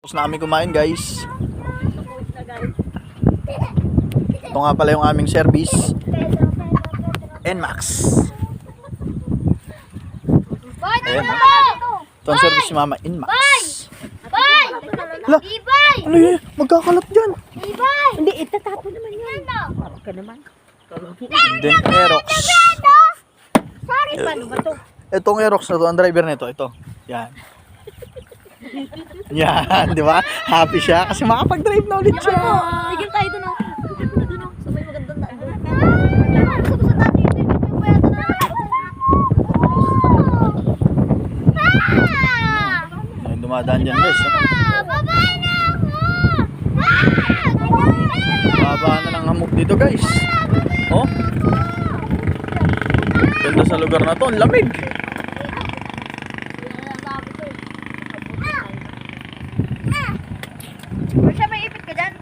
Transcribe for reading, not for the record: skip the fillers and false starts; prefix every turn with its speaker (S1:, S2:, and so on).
S1: Tapos na kami kumain, guys. Ito nga pala yung aming service. NMAX. Ayan. Ito ang service ni Mama, NMAX. Hala, ano yun? Magkakalat dyan.
S2: Hindi, itatapon naman yan. Parang ka naman.
S1: Then Aerox.
S2: Sorry, paano ba to?
S1: Itong Aerox na to, ang driver nito, ito. Yan. Yan, di ba? Happy siya kasi makapag-drive na ulit siya.
S2: Tigil tayo doon. Doon, sabay magandang daan doon. Sa dati, ito yung puyata na.
S1: Ay, dumadaan dyan, guys.
S2: Babay na ako!
S1: Baba na ng hamog dito, guys. Oh. Ganda sa lugar na to, ang lamig.
S2: Or siya may ipit ka dyan?